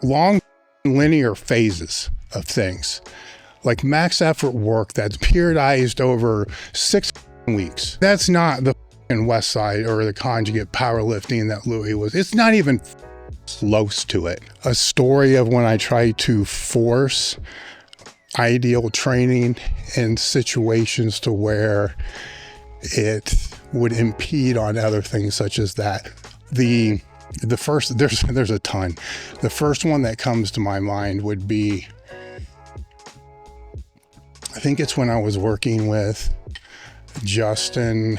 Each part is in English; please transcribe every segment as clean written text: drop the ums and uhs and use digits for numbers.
long linear phases of things, like max effort work that's periodized over 6 weeks. That's not the Westside or the conjugate powerlifting that Louis was. It's not even close to it. A story of when I tried to force ideal training in situations to where it would impede on other things such as that. The first, there's a ton. The first one that comes to my mind would be, I think it's when I was working with Justin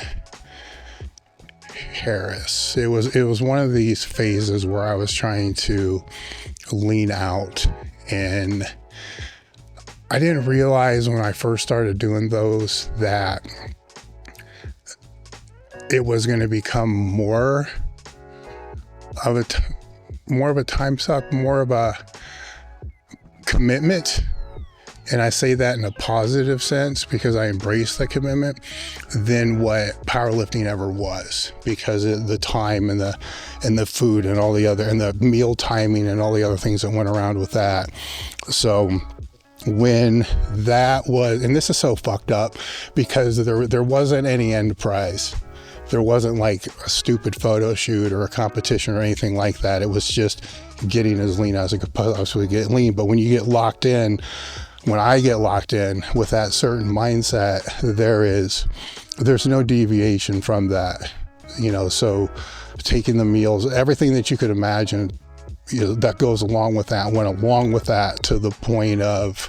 Harris. It was one of these phases where I was trying to lean out, and I didn't realize when I first started doing those that it was going to become more of a time suck, more of a commitment. And I say that in a positive sense because I embrace the commitment than what powerlifting ever was, because of the time and the food and all the other, and the meal timing and all the other things that went around with that. So when that was, and this is so fucked up because there wasn't any end prize. There wasn't like a stupid photo shoot or a competition or anything like that. It was just getting as lean as I could possibly get lean. But when you get locked in, when I get locked in with that certain mindset, there's no deviation from that, so taking the meals, everything that you could imagine, that goes along with that, went along with that to the point of,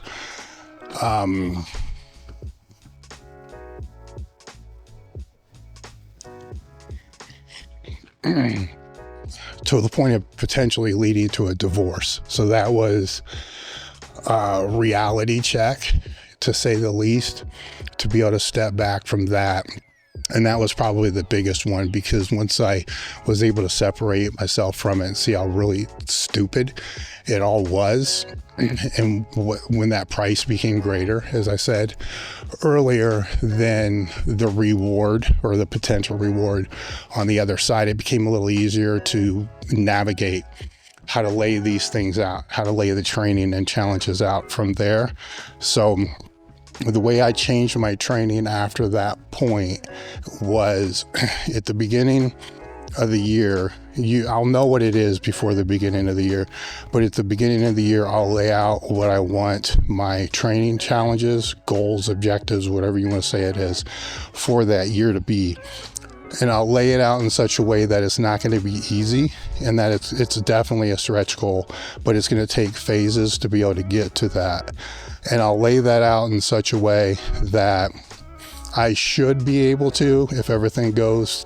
to the point of potentially leading to a divorce. So that was a reality check, to say the least, to be able to step back from that. And that was probably the biggest one, because once I was able to separate myself from it and see how really stupid it all was, and when that price became greater, as I said earlier, than the reward or the potential reward on the other side, it became a little easier to navigate how to lay these things out, how to lay the training and challenges out from there. So the way I changed my training after that point was, at the beginning of the year, I'll know what it is before the beginning of the year, but at the beginning of the year, I'll lay out what I want my training challenges, goals, objectives, whatever you want to say it is, for that year to be. And I'll lay it out in such a way that it's not going to be easy, and that it's definitely a stretch goal, but it's going to take phases to be able to get to that. And I'll lay that out in such a way that I should be able to, if everything goes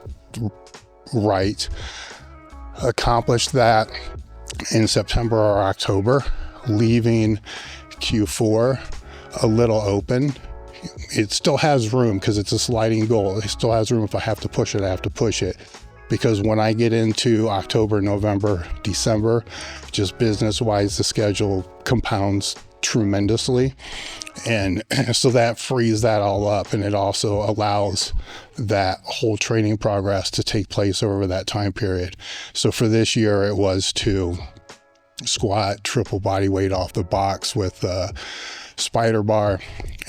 right, accomplish that in September or October, leaving Q4 a little open. It still has room because it's a sliding goal. It still has room. If I have to push it, I have to push it. Because when I get into October, November, December, just business-wise, the schedule compounds tremendously. And so that frees that all up. And it also allows that whole training progress to take place over that time period. So for this year, it was to squat triple body weight off the box with spider bar.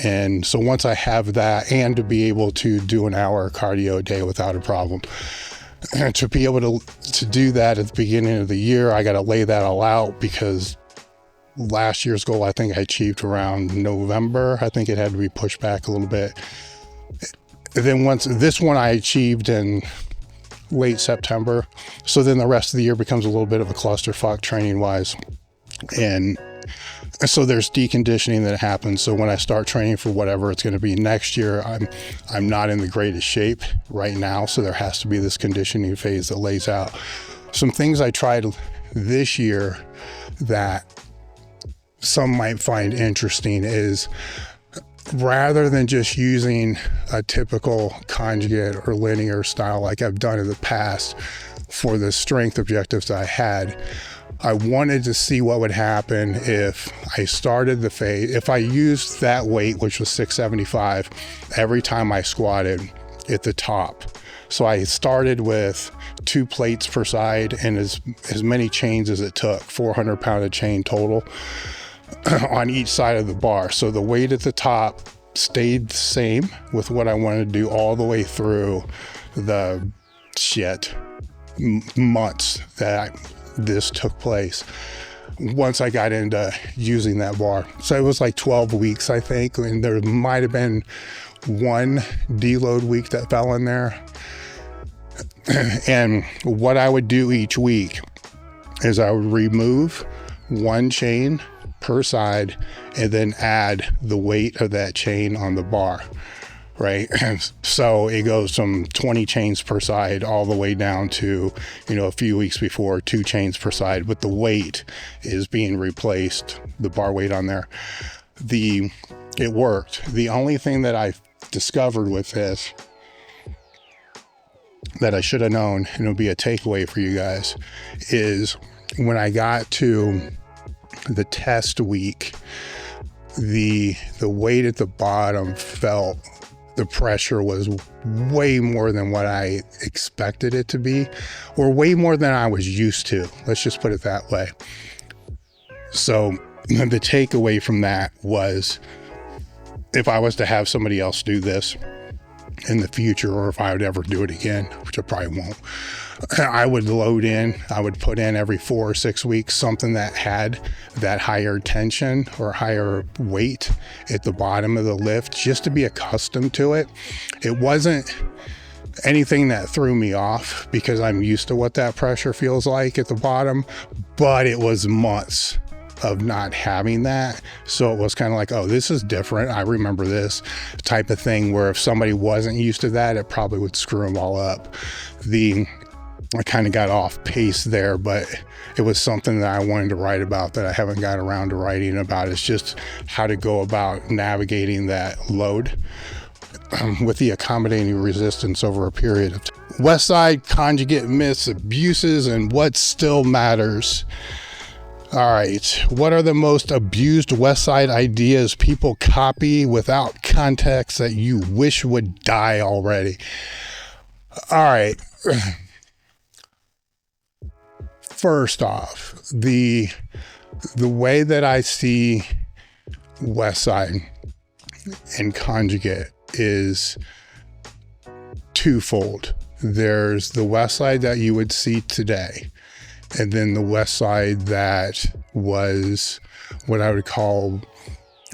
And so once I have that, and to be able to do an hour of cardio a day without a problem, to be able to do that at the beginning of the year, I got to lay that all out, because last year's goal, I think I achieved around November. I think it had to be pushed back a little bit. And then once this one I achieved in late September. So then the rest of the year becomes a little bit of a clusterfuck training wise. And so there's deconditioning that happens. So when I start training for whatever it's going to be next year, I'm not in the greatest shape right now. So there has to be this conditioning phase that lays out. Some things I tried this year that some might find interesting is, rather than just using a typical conjugate or linear style like I've done in the past for the strength objectives I had, I wanted to see what would happen if I started the phase, if I used that weight, which was 675, every time I squatted, at the top. So I started with 2 plates per side and as many chains as it took, 400-pound of chain total on each side of the bar. So the weight at the top stayed the same with what I wanted to do all the way through the months that this took place. Once I got into using that bar. So it was like 12 weeks, I think, and there might have been 1 deload week that fell in there. And what I would do each week is I would remove 1 chain per side and then add the weight of that chain on the bar, right? So it goes from 20 chains per side all the way down to, a few weeks before 2 chains per side, but the weight is being replaced, the bar weight on there. It worked. The only thing that I discovered with this that I should have known, and it'll be a takeaway for you guys, is when I got to the test week, the weight at the bottom felt, the pressure was way more than what I expected it to be, or way more than I was used to. Let's just put it that way. So the takeaway from that was, if I was to have somebody else do this in the future, or if I would ever do it again, which I probably won't, I would load in, I would put in every 4 or 6 weeks something that had that higher tension or higher weight at the bottom of the lift, just to be accustomed to it. It wasn't anything that threw me off because I'm used to what that pressure feels like at the bottom, but it was months of not having that. So it was kind of like, oh, this is different. I remember this type of thing, where if somebody wasn't used to that, it probably would screw them all up. I kind of got off pace there, but it was something that I wanted to write about that I haven't got around to writing about. It's just how to go about navigating that load with the accommodating resistance over a period of time. Westside conjugate myths, abuses, and what still matters. All right, what are the most abused Westside ideas people copy without context that you wish would die already? All right. First off, the way that I see Westside and Conjugate is twofold. There's the Westside that you would see today, and then the Westside that was what I would call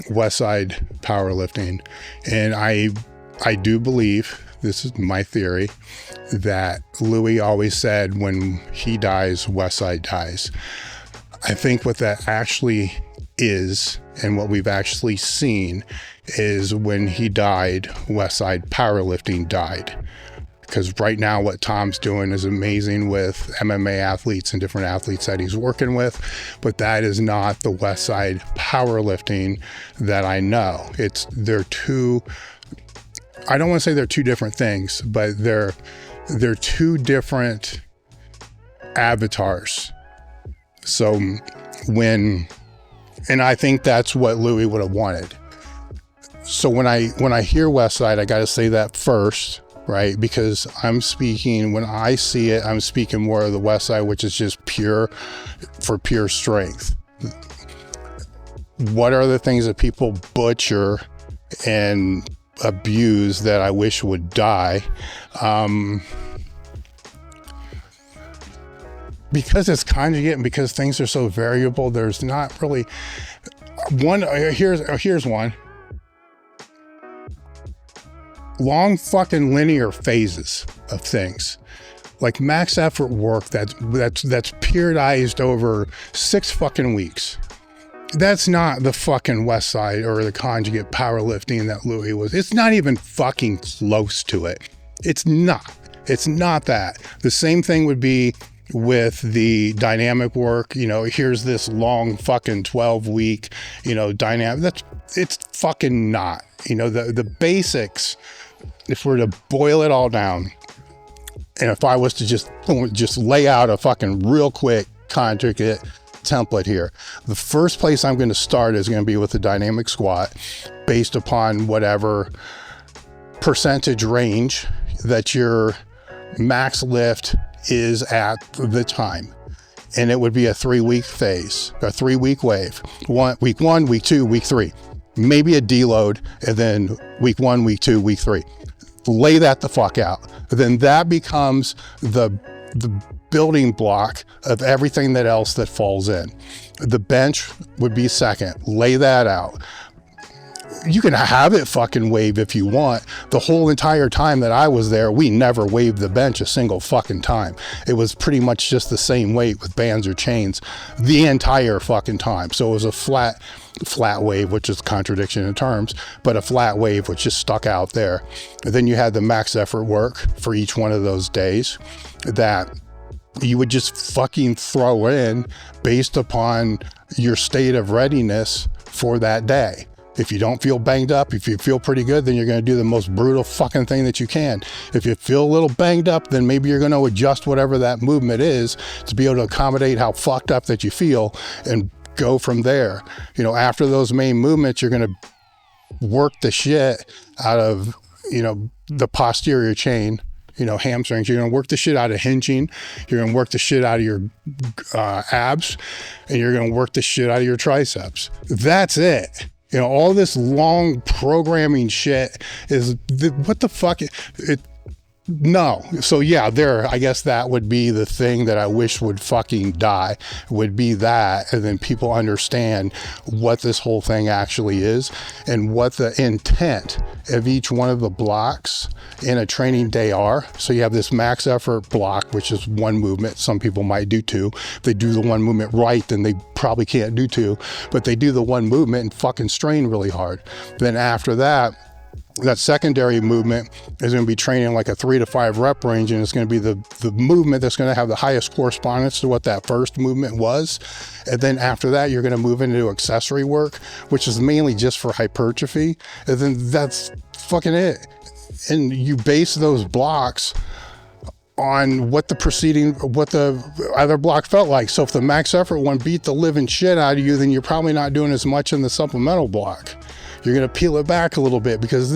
Westside powerlifting. And I do believe, this is my theory, that Louis always said, when he dies, Westside dies. I think what that actually is, and what we've actually seen, is when he died, Westside powerlifting died. Because right now what Tom's doing is amazing with MMA athletes and different athletes that he's working with, but that is not the Westside powerlifting that I know. They're two, I don't want to say they're two different things, but they're two different avatars. So and I think that's what Louis would have wanted. So when I hear Westside, I got to say that first, right? Because I'm speaking, when I see it, I'm speaking more of the Westside, which is just pure strength. What are the things that people butcher and abuse that I wish would die? Because it's conjugate and because things are so variable, there's not really one. Here's one. Long fucking linear phases of things, like max effort work that's periodized over 6 fucking weeks. That's not the fucking Westside or the conjugate powerlifting that Louis was. It's not even fucking close to it. It's not that. The same thing would be with the dynamic work. Here's this long fucking 12-week, dynamic. It's fucking not. The basics, if we're to boil it all down, and if I was to just lay out a fucking real quick conjugate template here, the first place I'm going to start is going to be with the dynamic squat, based upon whatever percentage range that your max lift is at the time. And it would be a 3-week phase, a 3-week wave. Week 1, week 2, week 3. Maybe a deload, and then week 1, week 2, week 3. Lay that the fuck out. Then that becomes the building block of everything else that falls in. The bench would be second. Lay that out. You can have it fucking wave if you want. The whole entire time that I was there, we never waved the bench a single fucking time. It was pretty much just the same weight with bands or chains the entire fucking time. So it was a flat wave, which is a contradiction in terms, but a flat wave which just stuck out there. And then you had the max effort work for each one of those days that you would just fucking throw in based upon your state of readiness for that day. If you don't feel banged up, if you feel pretty good, then you're going to do the most brutal fucking thing that you can. If you feel a little banged up, then maybe you're going to adjust whatever that movement is to be able to accommodate how fucked up that you feel and go from there. You know, after those main movements, you're going to work the shit out of, you know, the posterior chain, you know, hamstrings. You're going to work the shit out of hinging. You're going to work the shit out of your abs, and you're going to work the shit out of your triceps. That's it. You know, all this long programming shit is what the fuck? No. So yeah, I guess that would be the thing that I wish would fucking die, would be that. And then people understand what this whole thing actually is and what the intent of each one of the blocks in a training day are. So you have this max effort block, which is one movement. Some people might do two. If they do the one movement right, then they probably can't do two, but they do the one movement and fucking strain really hard. Then after that secondary movement is going to be training like a 3 to 5 rep range, and it's going to be the movement that's going to have the highest correspondence to what that first movement was. And then after that, you're going to move into accessory work, which is mainly just for hypertrophy. And then that's fucking it. And you base those blocks on what the other block felt like. So if the max effort one beat the living shit out of you, then you're probably not doing as much in the supplemental block. You're going to peel it back a little bit because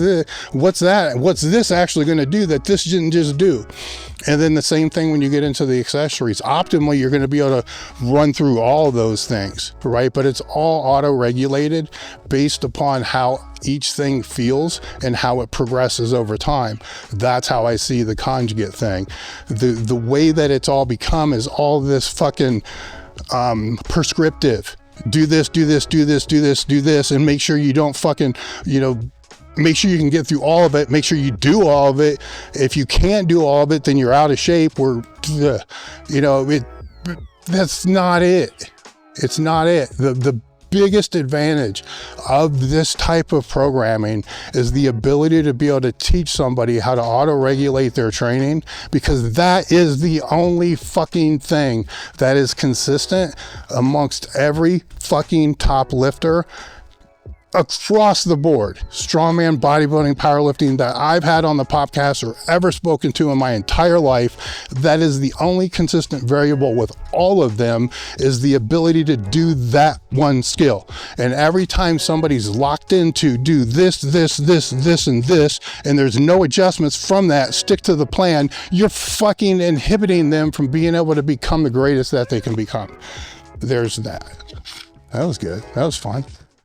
what's this actually going to do that this didn't just do? And then the same thing when you get into the accessories. Optimally, you're going to be able to run through all those things, right? But it's all auto-regulated based upon how each thing feels and how it progresses over time. That's how I see the conjugate thing. The way that it's all become is all this fucking prescriptive. Do this, do this, do this, do this, do this, and make sure you don't fucking, you know, make sure you can get through all of it. Make sure you do all of it. If you can't do all of it, then you're out of shape. You know, that's not it. It's not it. The biggest advantage of this type of programming is the ability to be able to teach somebody how to auto-regulate their training, because that is the only fucking thing that is consistent amongst every fucking top lifter across the board, strongman, bodybuilding, powerlifting that I've had on the podcast or ever spoken to in my entire life. That is the only consistent variable with all of them, is the ability to do that one skill. And every time somebody's locked into do this, this, this, this, and this, and there's no adjustments from that, stick to the plan, you're fucking inhibiting them from being able to become the greatest that they can become. There's that. That was good. That was fun.